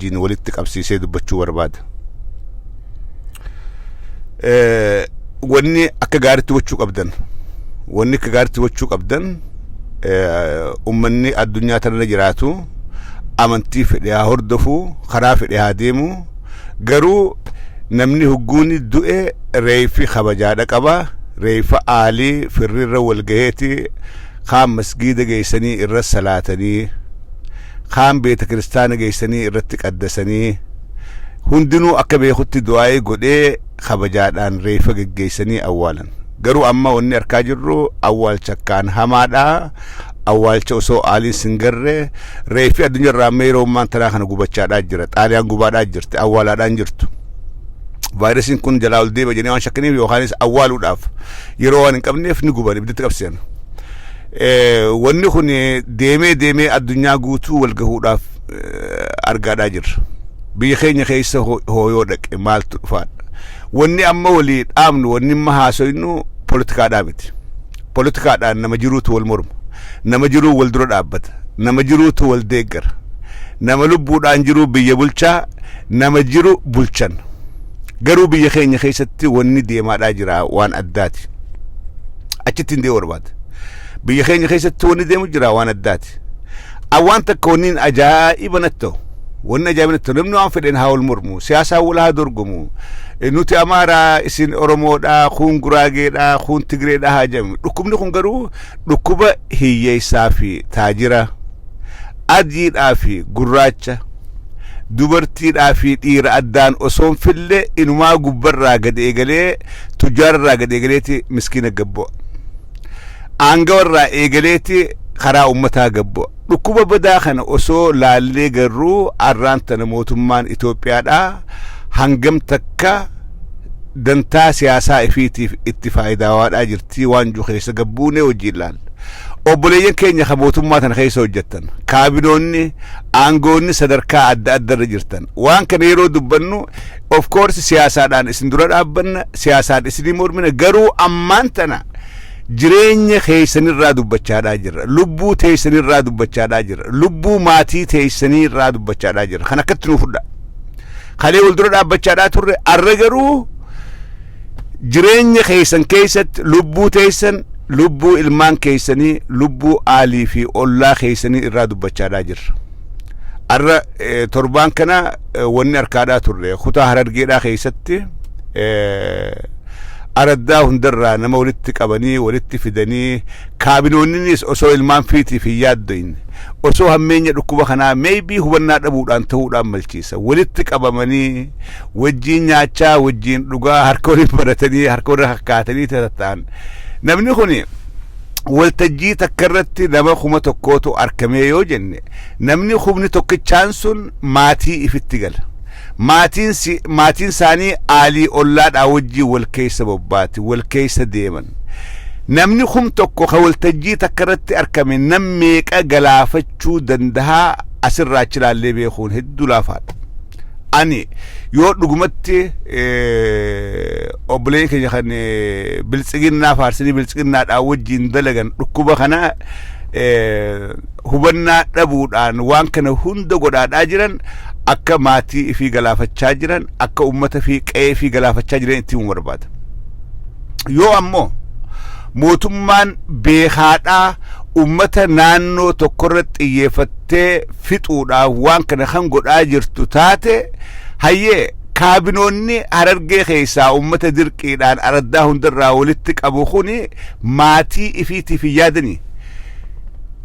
wajjin walitti qabsiisee dubbachuu barbaada. Wanni akka gaariitti gochuu qabdan ummanni addunyaa tanarra jiraatu amantii fedhe haa hordofu, karaa fedhe haa deemu. Garuu namni hugguuni du'e reefi kabajaadha qaba. Reefa aalii firrirra walgaheeti kaan masgiida geessanii irra salaatanii, kaan beeta kiristaana geessanii irratti qaddasanii, hundinuu akka beekutti du'aa'ee godhee kabajaadhaan reefa geggeessanii awwaalan. Garuu amma wanni arkaa jirru awwaalcha akkaan hamaadha. Awwaalcha osoo aaliin singarre reefi addunyaarraa amma yeroo ammaan tanaa kana gubachaadhaa jira. Xaaliyaan gubaadhaa jirti, awwaalaadhaan jirtu. Vaayirasiin kun jalaa ol deema jedhanii waan shakkaniif yookaanis awwaaluudhaaf yeroo waan hin qabneef ni guban, ibiddatti qabsiisan. Wanni kun deemee addunyaa guutuu wal gahuudhaaf argaadhaa jirra. Biyya keenya keessa hooyoo dhaqe maaltu dhufaadha. Wanni amma walii dhaabnu, wanni amma haasoynu poolitikaadhaa miti. Poolitikaadhaan nama jiruutu wal morma, nama jiruu wal dura dhaabbata, nama jiruutu wal deeggara, nama lubbuudhaan jiruu biyya bulchaa, nama jiru bulchan. Garuu biyya keenya keessatti wanni deemaadhaa jira waan addaati. Achitti hin deemu barbaada. Biyya keenya keessatti wanni deemu jira waan addaati. Awwaan takka wanni ajaa'iba natti ta'u. Wanni ajaa'iba natti ta'u namni waan fedhen haa wal mormu, siyaasaan wal haa dorgomu. Nuti Amaaraa, isin Oromoodhaa, kun Guraageedhaa, kun Tigreedhaa haa jedhamu. Dhukkubni kun garuu dhukkuba hiyyeessaa fi taajira, adiidhaa fi gurraacha, dubartiidhaa fi dhiira addaan osoon fille inumaa gubbarraa gad eegalee tujjaararraa gad eegaleeti miskiina gabbo. Aangawarraa eegaleeti karaa ummataa gabbo. Dhukkuba badaa kana osoo laallee garuu arraan tana mootummaan Itoophiyaadhaa hangam takka dantaa siyaasaa ifiitiif itti faayidawaadhaa jirti waan jiru keessa gabbuunee wajjin laal. Obboleeyyan keenya kan mootummaa tana keessa hojjettan, kaabinoonni, aangoonni sadarkaa adda addarra jirtan. Waan kana yeroo dubbannu of course siyaasaadhaan isin dura dhaabbanna, siyaasaan isinii mormina. Garuu ammaan tana jireenya keessanirraa dubbachaadhaa jirra, lubbuu teessanirraa dubbachaadhaa jirra, lubbuu maatii teessanirraa dubbachaadhaa jirra. Kan akkatti nuu fudha. Kalee wal dura dhaabbachaadhaa turre arra garuu jireenya keessan keessatti lubbuu teessan, lubbuu ilmaan keessanii, lubbuu aalii fi ollaa keessanii irraa dubbachaadhaa jirra. Arra torbaan kana wanni arkaadhaa turre kutaa Harargeedhaa keessatti araddaa hundarraa nama walitti qabanii walitti fidanii kaabinoonnis osoo ilmaan fiitiif hin yaaddoin osoo hammeenya dhukkuba kanaa maybe hubannaa dhabuudhaan ta'uudhaan malchiisa walitti qabamanii wajjiin nyaachaa wajjiin dhugaa harka waliin baratanii harka waliin hakkaatanii ta'an namni kun waltajjii takka irratti nama kuma tokkootu arkamee yoo jenne namni humni tokkichaan sun maatii ifitti gala. maatiin isaanii aalii ollaadhaa wajjii wal keessa bobbaati wal keessa deeman namni tokko ka waltajjii takka irratti argame nam meeqa galaafachuu danda'a asirraa chilaallee beekuun hedduu laafaadha. Ani yoo dhugumatti obboleen keenya kan biltsiginnaa faarsanii biltsiginnaadhaa wajjiin dalagan dhukkuba kana hubannaa dhabuudhaan waan kana hunda godhaadhaa jiran akka maatii fi galaafachaa jiran akka ummata fi qe'ee fi galaafachaa jiran itti barbaada. Yoo ammoo mootummaan beekaadhaa ummata naannoo tokkorratti xiyyeeffattee fixuudhaaf waan kana kan godhaa jirtu taate hayyee kaabinoonni Harargee keessaa ummata dirqiidhaan araddaa hundarraa walitti qabu kuni maatii ifiitiif yaadanii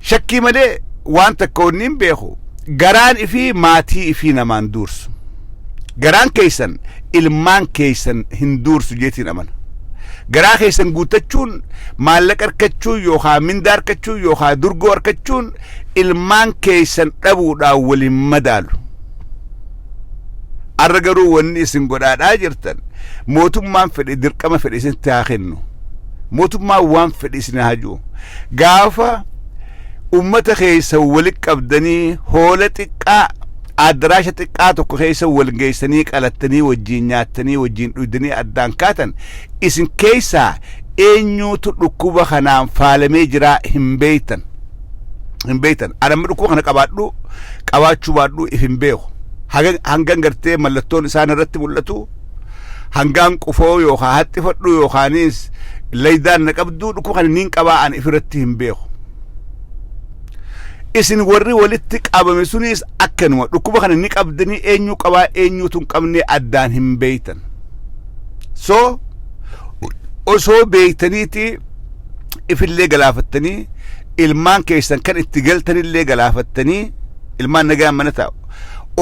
shakkii malee waan takka wanniin beeku garaan ifi maatii ifi namaan duursu garaan keessan ilmaan keessan hin duursu jeetiin amana. Garaa keessan guutachuun maallaqa argachuun yookaan mindaa argachuun yookaan durgoo argachuun ilmaan keessan dhabuudhaan waliin madaalu. Arra garuu wanni isin godhaadhaa jirtan mootummaan fedhe dirqama fedhe isinitti haa kennu. Mootummaan waan fedhe isin haa jiru. Gaafa ummata keessa walitti qabdanii hoola xiqqaa addaraasha xiqqaa tokko keessa wal geessanii qalattanii wajjiin nyaattanii wajjiin dhugdanii addaan kaatan isin keessaa eenyuutu dhukkuba kanaan faalamee jiraa hin beeytan. Anamma dhukkuba kana qabaachuu baadhu if hin beeku. hangan gartee mallattoon isaan irratti mul'atu hangaan qufoo yookaan haxxifadhu yookaanis laydaan na qabduu dhukkuba kana niin qabaa an ifirratti hin beeku isin warri walitti qabame sunis akkanuma dhukkuba kana ni qabdanii eenyu qabaa eenyutu hin qabne addaan hin beeytan so osoo beeytaniiti ifillee galaafattanii ilmaan keessan kan itti galtanillee galaafattanii ilmaan nagaan mana taa'u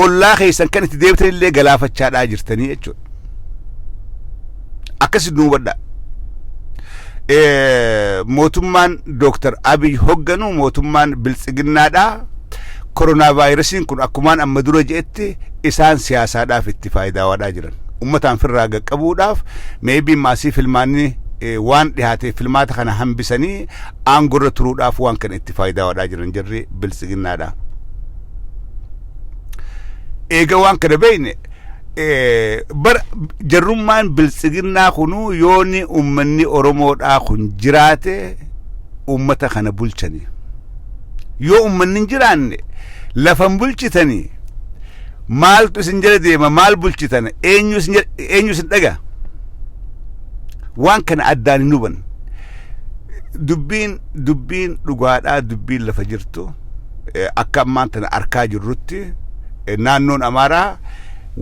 ollaa keessan kan itti deebitanillee galaafachaadhaa jirtanii jechuudha akkasi duubadha mootummaan Dr. Abiy hogganu mootummaan biltsiginnaadha koronaa vaayirasiin kun akkumaan amma dura je'etti isaan siyaasaadhaaf itti faayidaawwadhaa jiran ummataan firraa qaqqabuudhaaf meebii maasii filmaanni waan dhihaatee filmaata kana hambisanii aangorra turuudhaaf waan kana itti faayidaawwadhaa jiran jarri biltsiginnaadha eega waan kana beeyne bar jarrummaan biltsiginnaa kunu yooni ummanni oromoodhaa kun jiraate ummata kana bulchanii yoo ummanni hin jiraanne lafan bulchitanii maaltu isin jala deema maal bulchitan eenyu isin dhaga waan kana addaan hin huban dubbiin dhugaadhaa dubbiin lafa jirtu akka ammaan tana arkaa jirrutti naannoon Amaaraa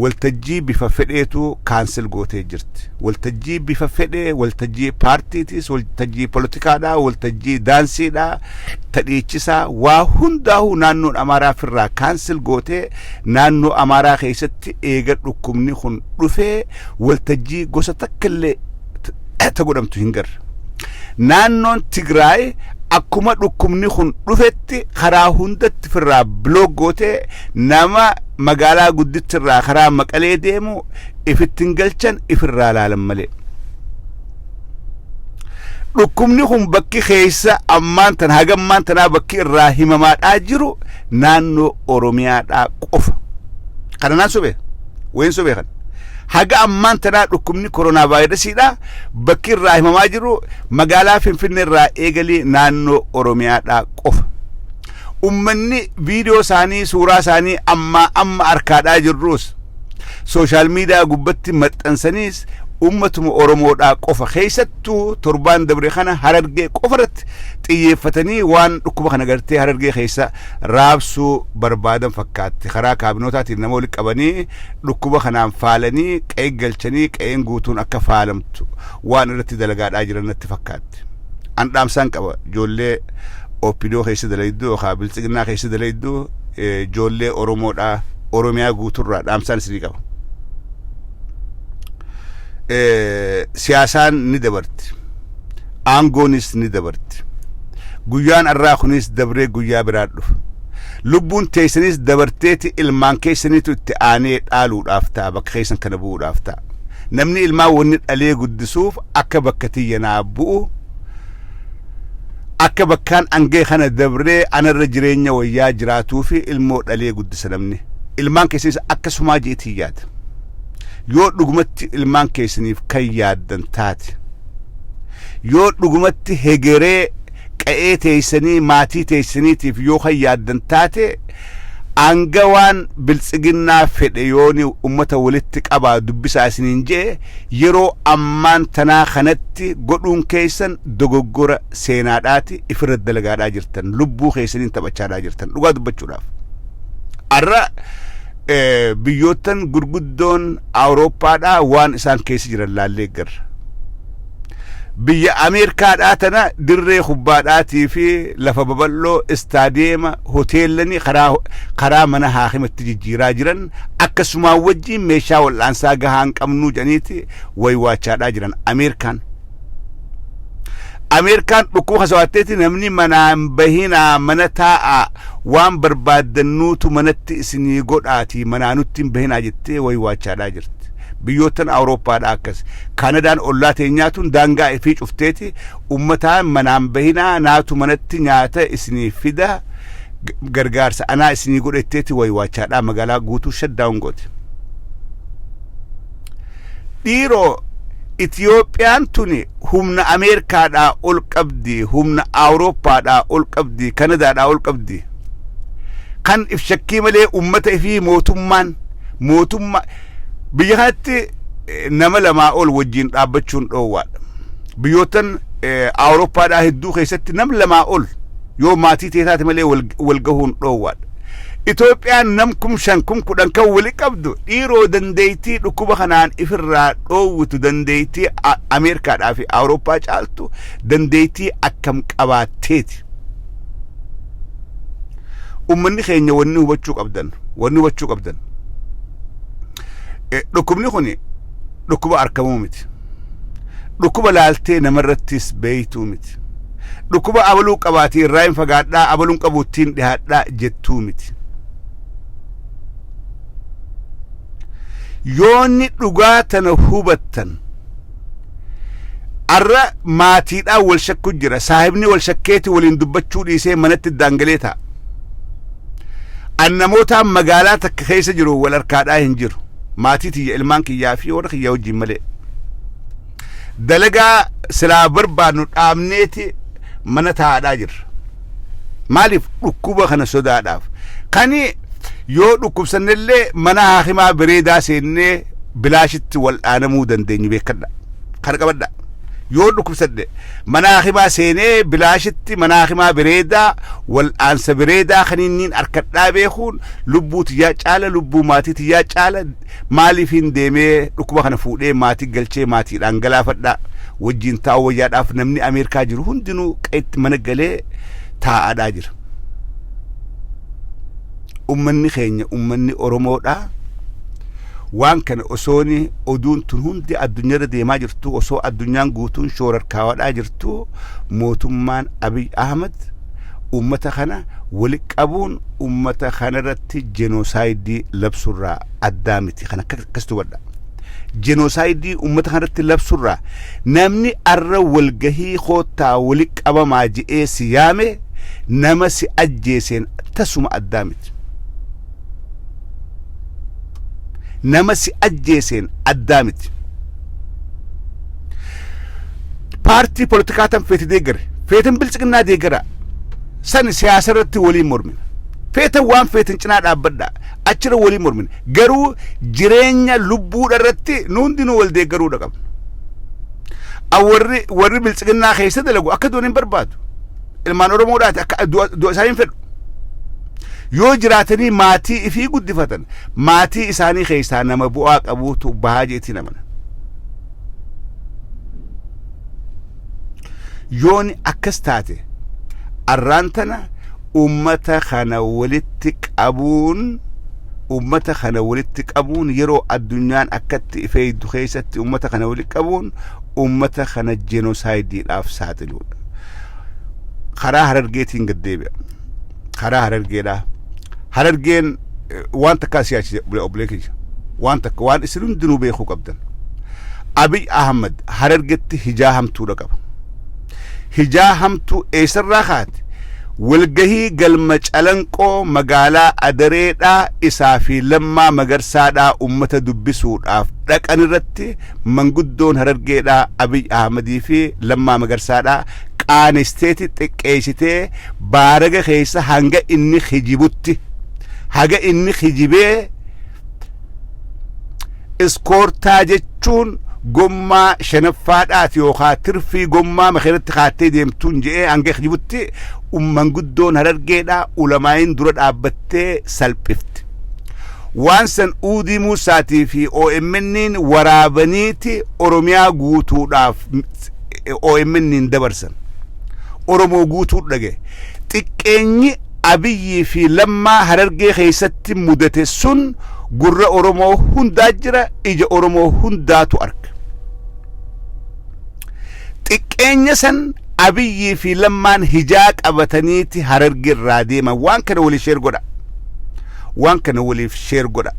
waltajjii bifa fedheetu kaansel gootee jirti waltajjii bifa fedhee waltajjii paartiitis waltajjii politikaadhaa waltajjii daansiidhaa tadhiichisaa waa hundaa'u naannoon Amaaraa firraa kaansel gootee naannoo Amaaraa keessatti eega dhukkubni kun dhufee waltajjii gosa takkallee ta godhamtu hin garre naannoon Tigraay akkuma dhukkubni kun dhufetti karaa hundatti firraa biloog gootee nama magaalaa guddittirraa karaa Maqalee deemu ifittin galchan ifirraa laalan malee dhukkubni kun bakki keessa ammaan tan hagammaan tanaa bakki irraa himamaadhaa jiru naannoo Oromiyaadhaa qofa kana naan sobe wayin sobe kan haga ammaan tanaa dhukkubni koronaa vaayirasiidha bakki irraa himamaa jiru magaalaa Finfinnee irraa eegalee naannoo Oromiyaadhaa qofa ummanni viidiyoo isaanii suuraa isaanii amma arkaadhaa jirruus sooshaal miidiyaa gubbatti maxxansaniis ummatuma Oromoodhaa qofa keessattuu torbaan dabre kana Harargee qofarratti xiyyeeffatanii waan dhukkuba kana gartee Harargee keessa raabsuu barbaadan fakkaatti karaa kaabinootaatiin nama walitti qabanii dhukkuba kanaan faalanii qe'ee galchanii qe'een guutuun akka faalamtu waan irratti dalagaadhaa jiran natti fakkaatti an dhaamsaan qaba ijoollee Opidoo keessa dalaydu yookaan biltsiginnaa keessa dalaydu ijoollee Oromoodhaa Oromiyaa guuturraa dhaamsaan isinii qaba siyaasaan ni dabarti aangoonis ni dabarti guyyaan arraa kunis dabree guyyaa biraa dhufa lubbuun teessanis dabarteeti ilmaan keessaniitu itti aanee dhaaluudhaaf ta'a bakka keessan kana bu'uudhaaf ta'a namni ilmaan wanni dhalee guddisuuf akka bakka tiyyanaa bu'u akka bakkaan angee kana dabree anarra jireenya wayyaa jiraatuu fi ilmoo dhalee guddisa namni ilmaan keessanis akkasumaa jeetii yaada yoo dhugumatti ilmaan keessaniif kan yaaddan taate yoo dhugumatti hegeree qa'ee teessanii maatii teessaniitiif yoo kan yaaddan taate anga waan biltsiginnaa fedhe yooni ummata walitti qabaa dubbisaa isiniin jee yeroo ammaan tanaa kanatti godhuun keessan dogoggora seenaadhaati ifirra dalagaadhaa jirtan lubbuu keessaniin taphachaadhaa jirtan dhugaa dubbachuudhaaf arra biyyootan gurguddoon Awurooppaadhaa waan isaan keessa jiran laallee garra biyya Ameerikaadhaa tana dirree kubbaadhaatii fi lafa babal'oo istaadiyeema hoteelanii karaa mana haakimatti jijjiiraa jiran akkasumaa wajjiin meeshaa wal'aansaa gahaan qabnuu janiiti waywaachaadhaa jiran Ameerikaan dhukkuba kasawaatteeti namni manaan bahinaa mana taa'aa waan barbaaddannuutu manatti isinii godhaatii manaanutti hin bahinaa jettee waywaachaadhaa jirti biyyootan Awurooppaadhaa akkas Kanadaan ollaa teenyaatuun daangaa ifii cufteeti ummataan manaan bahinaa naatu manatti nyaata isinii fida gargaarsa anaa isinii godhetteeti waywaachaadhaa magaalaa guutuu shaddaa'uun goote dhiiroo Itiyoophiyaan tuni humna Ameerikaadhaa ol qabdi humna Awurooppaadhaa ol qabdi Kanadaadhaa ol qabdi kan if shakkii malee ummata ifii mootummaan mootummaa biyya kanatti nama lamaa ol wajjin dhaabbachuun dhoowwaadha. Biyyootan Awurooppaadhaa hedduu keessatti nam lamaa ol yoo maatii teetaate malee wal gahuun dhoowwaadha. Itoophiyaan nam 5,000 10,000 kan wali qabdu dhiiroo dandeettii dhukkuba kanaan ifirraa dhoowwitu dandeettii Ameerikaadhaa fi Awurooppaa caaltu dandeettii akkam qabaatteeti. Ummanni keenya wanni hubachuu qabdan dhukkubni kun dhukkuba arkamuu miti. Dhukkuba laaltee namarrattis beeytuu miti. Dhukkuba abaluu qabaatii irraa hin fagaadhaa abaluun qabuuttiin dhihaadhaa jettuu miti. Yoonni dhugaa tana hubattan arra maatiidhaan wal shakku jira. Saahibni wal shakkeeti waliin dubbachuu dhiisee manatti daangalee ta'a. An namootaan magaalaa takka keessa jiru wal harkaadhaa hin jiru. Maatii tiyya ilmaan kiyyaa fi warra kiyyaa wajjin malee. Dalagaa silaa barbaadnu dhaabneeti mana taa'aadhaa jirra. Maaliif dhukkuba kana sodaadhaaf? Kani yoo dhukkubsannellee mana haakimaa bareedaa seennee bilaashitti wal dhaanamuu dandeenyu beekadha. Kana qabadha. Yoo dhukkubsadde mana haakimaa seenee bilaashitti mana haakimaa bareedaa wal dhaansa bareedaa kaniinniin harkadhaa beekuun lubbuu tiyyaa caala lubbuu maatii tiyyaa caala maaliif hin deemee dhukkuba kana fuudhee maatii galchee maatiidhaan galaafadhaa wajjin taa'u wayyaadhaaf namni Ameerikaa jiru hundinuu qeetti mana galee taa'aadhaa jira. Ummanni keenya ummanni Oromoodhaa waan kana osooni oduun tun hundi addunyaarra deemaa jirtu osoo addunyaan guutuun shoorarkaawadhaa jirtu mootummaan Abiy Ahmed ummata kana wali qabuun ummata kanarratti jenosaayidii labsurraa addaa miti. Kana akkas hubadha. Jenosaayidii ummata kanarratti labsurraa namni arra walgahii koottaa wali qabamaa je'ee si yaame nama si ajjeeseen tasuma addaa miti. Nama si ajjeeseen addaa miti. Paartii politikaa tan feeti deeggare feetan bilchiqinnaa deeggara san siyaasa irratti waliin mormina. Feetan waan feetan cinaa dhaabbadha achira waliin mormina. Garuu jireenya lubbuudha irratti nu hundinuu wal deeggaruudha qabna. Warri bilchiqinnaa keessa dalagu akka du'an hin barbaadu. Ilmaan Oromoodhaati akka du'a isaanii hin fedhu. Yoo jiraatanii maatii ifii guddifatan maatii isaanii keessaa nama bu'aa qabuutu bahaa jeetii namana. Yooni akkas taate arraan tana ummata kana walitti qabuun yeroo addunyaan akkatti ifeeydu keessatti ummata kana walitti qabuun ummata kana jenosaaydiidhaaf saaxiluudha. Karaa Harargeetiin gaddeebi'a. Karaa Harargeedhaa. Harargeen waan takkaa siyaachise obleekija. Waan isin hundinuu beekuu qabdan. Abiy Ahmed Harargetti hijaa hamtuudha qaba. Hijaa hamtuu eessarraa kaate walgahii galma calanqoo magaalaa Adareedhaa isaa fi Lammaa Magarsaadhaa ummata dubbisuudhaaf dhaqan irratti manguddoon Harargeedhaa Abiy Ahmedii fi Lammaa Magarsaadhaa qaanesteeti xiqqeessitee baaraga keessa hanga inni hijibutti haga inni hijibee iskoortaa jechuun gommaa shanaffaadhaati yookaan tirfii gommaa makiinatti kaattee deemtuun je'ee hanga hijibutti manguddoon Harargeedhaa ulamaayin dura dhaabbattee salphifti. Waan san Uudii Muusaatii fi OMN'n waraabaniiti Oromiyaa guutuudhaaf OMN'n dabarsan. Oromoo guutuu dhage. Xiqqeenyi Abiyyii fi Lammaa Harargee keessatti mudate sun gurra Oromoo hundaa jira, ija Oromoo hundaatu arga. Xiqqeenya san Abiyyii fi Lammaan hijaa qabataniiti Harargee irraa deeman. Waan kana waliif sheer godha.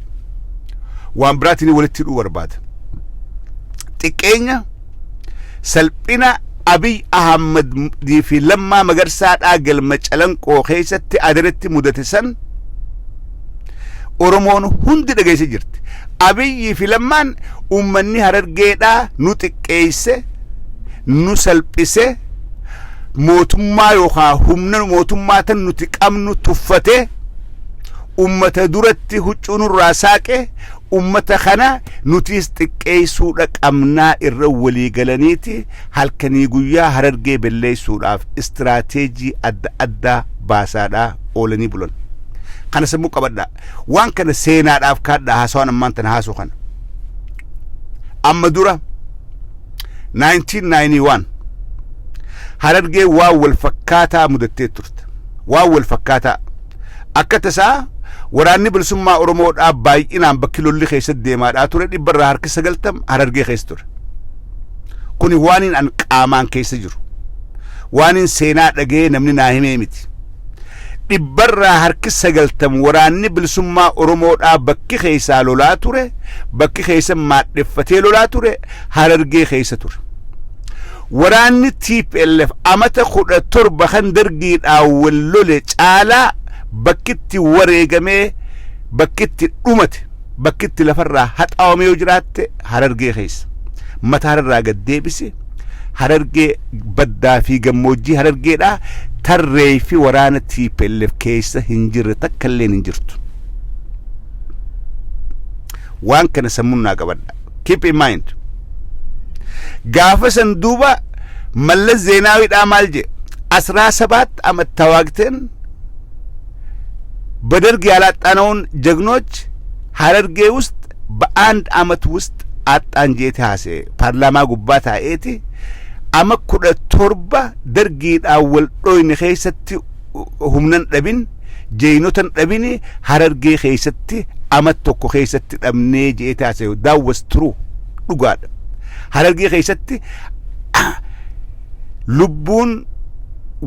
Waan biraatiin walitti hidhuu barbaada. Xiqqeenya salphina Abiy Ahmed fi Lammaa Magarsaadhaa galma calanqoo keessatti Adareetti mudate san Oromoon hundi dhageesse jirti. Abiy fi Lammaan ummanni Harargeedhaa nu xiqqeesse, nu salphise, mootummaa yookaan humna mootummaa tan nuti qabnu tuffate ummata duratti huccuun irraa saaqe ummata kana nutis xiqqeessuudha qabnaa irra walii galaniiti halkanii guyyaa Harargee belleessuudhaaf istirateejii adda addaa baasaadhaa oolanii bulan. Kana sammuu qabadhaa waan kana seenaadhaaf kaadhaa haasawaan ammaan tana haasoo kana. Amma dura 1991 Harargee waa wal fakkaataa mudattee turte. Waa wal fakkaataa akka tasaa waraanni bilisummaa Oromoodhaa baay'inaan bakki lolli keessatti deemaadhaa ture 190 Harargee keessa ture. Kuni waanin an qaamaan keessa jiru. Waanin seenaa dhagee namni naa himee miti. 190 waraanni bilisummaa Oromoodhaa bakki keessaa lolaa ture, bakki keessa maadheffatee lolaa ture Harargee keessa ture. Waraanni TPLF amata 17 kan dargiidhaa wal lole caalaa bakkitti wareegamee bakkitti dhumate bakkitti lafarraa haxaawamee yoo jiraatte Harargee keessa mataarraa gad deebise Harargee baddaa fi gammoojjii Harargeedhaa tarree fi waraana TPLF keessa hin jirre takka illee hin jirtu. Waan kana sammuun naa qabadha. Keep in mind. Gaafa san duuba Mallas Zeenaawiidhaa maal je 17 ዓመት ተዋግተን በደርግ ያላጣነውን ጀግኖች ሐረርጌ ውስጥ በአንድ ዓመት ውስጥ አጣን ጄት ያሴ ፓርላማ ጉባታ ኤቲ አመኩደ ቶርባ ደርጊድ አወል ዶይን ኸይሰቲ ሁምነን ደብን ጄይኖተን ደብን ሐረርጌ ኸይሰቲ አመት ተኮ ኸይሰቲ ደምኔ ጄት ያሴ ዳውስ ትሩ ዱጋድ ሐረርጌ ኸይሰቲ lubbuun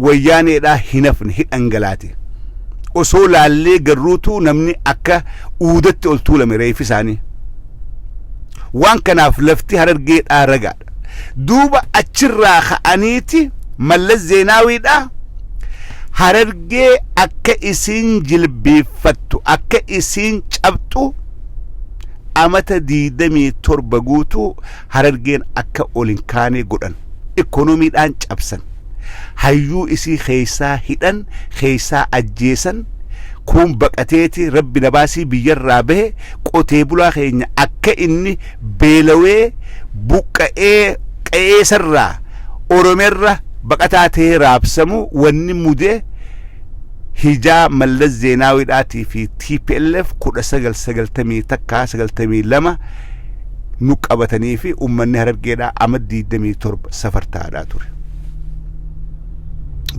wayyaanedha hinafne hidhangalaate osoo laallee garruutu namni akka uudatti ol tuulame reefi isaanii waan kanaaf lafti Harargeedhaa ragaadha. Duuba achirraa ka'aniiti Mallas Zeenaawiidha Harargee akka isiin jilbeeffattu akka isiin cabxu amata 27 guutuu Harargeen akka ol hin kaane godhan. Ekonomiidhaan cabsan hayyuu isii keessaa hidhan keessaa ajjeesan kun baqateeti rabbi nabaasii biyyarraa bahe qotee bulaa keenya akka inni beelawee buqqa'ee qe'eesarraa Oromeerra baqataa ta'ee raabsamu wanni mudee hijaa Mallas Zeenaawiidhaatii fi TPLF 1990 takkaa 92 nu qabatanii fi ummanni Harargeedhaa ama 27 safartaadhaa ture.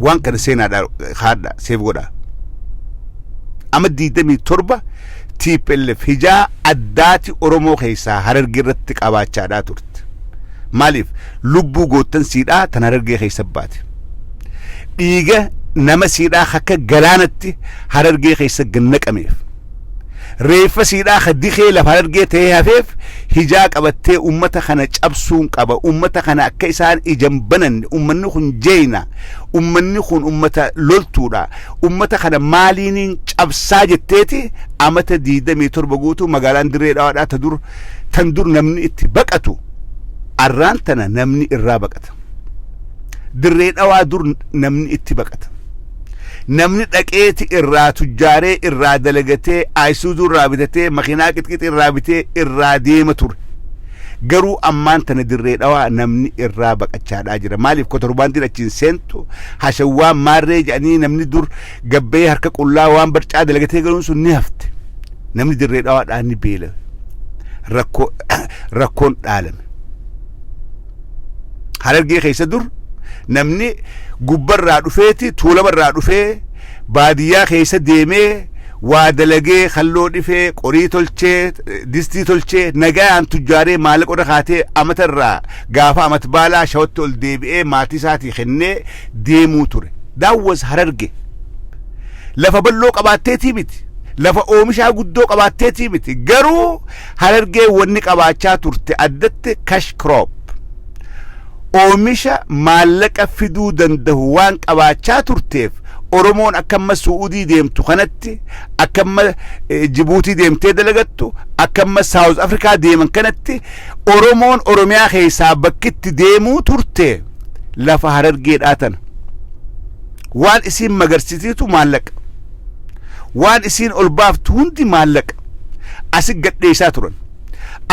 Waan kana seenaadhaa haadha seef godhaa. Ama 27 TPLF hijaa addaati Oromoo keessaa Harargee irratti qabaachaadhaa turte. Maaliif lubbuu goottan siidhaa tan Harargee keessa baate. Dhiiga nama siidhaa akka galaanatti Harargee keessa gannaqameef. Reeffa siidhaa haddikee lafa Harargee ta'ee hafeef hijaa qabattee ummata kana cabsuun qaba. Ummata kana akka isaan ijaan banan ummanni kun jeeyna ummanni kun ummata loltuudha. Ummata kana maaliin cabsaa jetteeti amata 27 guutuu magaalaan Dirree Dhawaadhaa tan dur namni itti baqatu arraan tana namni irraa baqata. Dirree Dhawaa dur namni itti baqata. namni dhaqeeti irraa tujjaaree irraa dalagatee Ayisuuzuu irraa bitatee makiinaa qixqixi irraa bitee irraa deema ture. Garuu ammaan tana Dirree Dhawaa namni irraa baqachaadhaa jira. Maaliif kotorbaandiin achiin seentu hashawwaan maarree jedhanii namni dur gabbee harka qullaa waan barcaa dalagatee galuun sun ni hafte. Namni Dirree Dhawaadhaa ni beela. Rakkoon dhaalame. Harargee keessa dur namni gubbarraa dhufeeti tuulamarraa dhufee baadiyyaa keessa deemee waa dalagee kalloo dhifee qorii tolchee distii tolchee nagaan tujjaaree maallaqa irra kaatee amatarraa gaafa amat baalaa shawatti ol deebi'ee maatii isaatii kennee deemuu ture. Daawwas Hararge lafa bal'oo qabaatteetii miti lafa oomishaa guddoo qabaatteetii miti garuu Harargee wanni qabaachaa turte addatti cash crop oomisha maallaqa fiduu danda'u waan qabaachaa turteef Oromoon akkamma Suudii deemtu kanatti akkamma Jibuutii deemtee dalagattu akkamma South Africa deeman kanatti Oromoon Oromiyaa keessaa bakkitti deemuu turte lafa Harargeedhaa tana waan isin magarsiisitu maallaqa waan isiin ol baaftu hundi maallaqa asi gadheessaa turan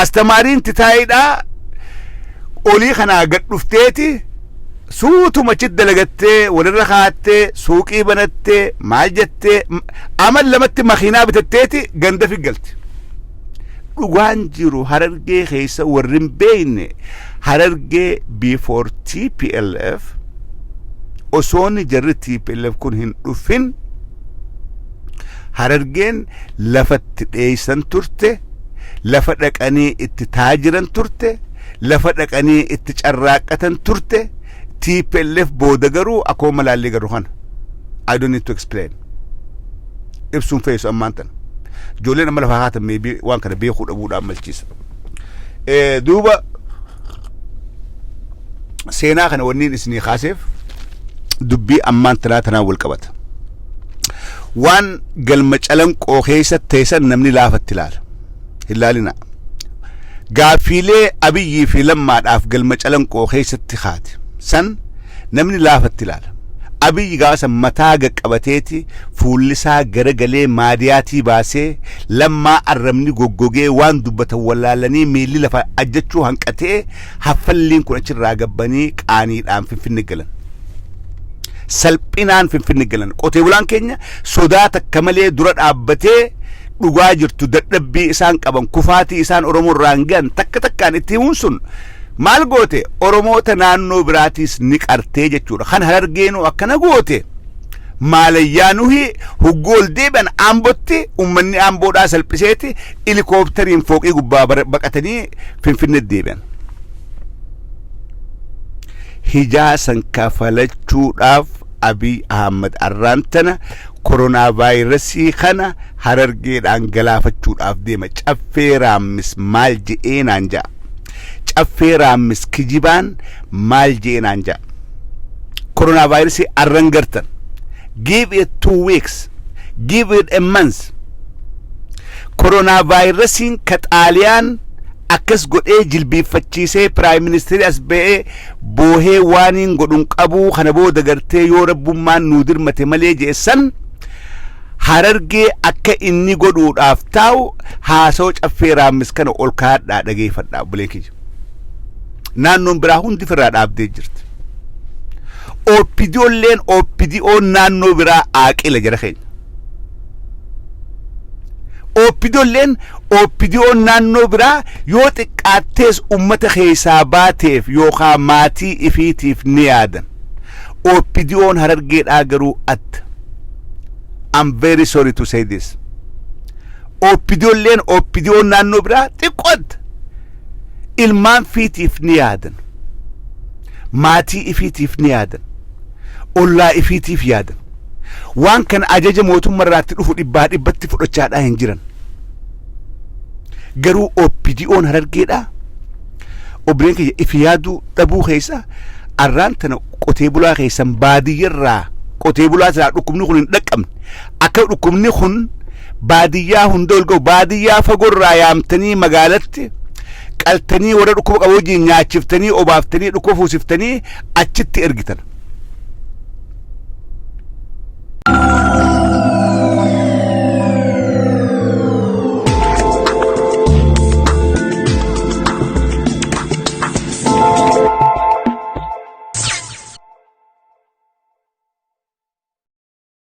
astamaariin titaayidhaa olii kanaa gad dhufteeti suutuma chit dalagattee walirra kaattee suuqii banattee maal jettee amal lamatti makiinaa bitatteeti ganda figgalti dhugaan jiru Harargee keessa warrin beeyne Harargee before TPLF osoonni jarri TPLF kun hin dhufin Harargeen lafatti dheeysan turte lafa dhaqanii itti taajiran turte lafa dhaqanii itti carraaqatan turte TPLF booda garuu akkuma laallee garuu kana I don't need to explain ibsuun feesu ammaan tan ijoolleen amma lafa haatan maybe waan kana beekuu dhabuudhaan malchiisa duuba seenaa kana wanniin isinii kaaseef dubbii ammaan tanaa wal qabata waan galma calanqoo keessa teessan namni laafatti ilaala ilaalina gaafiilee Abiyyii fi Lammaadhaaf galma calanqoo keessatti haati san namni laafatti ilaala Abiyyi gaasa mataa qabateeti fuullisaa garagalee maadiyaatii baasee Lammaa arrabni goggogee waan dubbatan walaalanii miilli lafa ajjachuu hanqatee haffalliin kun achirraa gabbanii qaaniidhaan Finfinnee galan salphinaan Finfinnee galan qotee bulaan keenya sodaa takka malee dura dhaabbatee dhugaa jirtu dadhabbii isaan qaban kufaatii isaan Oromoo irraan gahan takka takkaan itti himuun sun maal goote Oromoota naannoo biraatis ni qartee jechuudha kan Harargeenu akkana goote maalayyanuhi huggool deeban Ambotti ummanni Amboodhaa salphiseeti helikooftariin fooqii gubbaa baqatanii Finfinnee deeban hijaasan kafalachuudhaaf Abiy Ahmad arraantana koronaa vaayirasii kana Harargeedhaan galaafachuudhaaf deema caffee raammis maal je'eenaan ja'a caffee raammis kijibaan maal je'eenaan ja'a koronaa vaayirasii arran gartan give it 2 weeks give it a month koronaa vaayirasiin ka Xaaliyaan akkas godhee jilbiiffachiisee Prime Minister as ba'ee boohee waaniin godhun qabuu kana booda gartee yoo rabbummaan nuu dirmate malee jeessan Harargee akka inni godhuudhaaf taa'u haasoo caffee raammis kana ol kaadhaa dhageeffadhaa buleen kiyya naannoon biraa hundi firraa dhaabdee jirti OPDO'n naannoo biraa aaqila jara keenya OPDO'n naannoo biraa yoo xiqqaattees ummata keessaa baateef yookaan maatii ifiitiif ni yaadan OPDO'n Harargeedhaa garuu adda I'm very sorry to say this OPDO'n naannoo biraa xiqqoodha ilmaan fiitiif ni yaadan maatii ifiitiif ni yaadan ollaa ifiitiif yaadan waan kana ajaja mootummaa irraatti dhufu dhibbatti fudhachaadhaa hin jiran garuu OPDO'n Harargeedhaa obboleen kiyya ifi yaaduu dhabuu keessa arraan tana qotee bulaa keessan baadiyyarraa qotee bulaa isaa dhukkubni kun hin dhaqqabne akka dhukkubni kun baadiyyaa hunda ol ga'u baadiyyaa fagoorraa yaamtanii magaalatti qaltanii warra dhukkuba qabu wajjin nyaachiftanii obaaftanii dhukkuba fuusiftanii achitti ergitan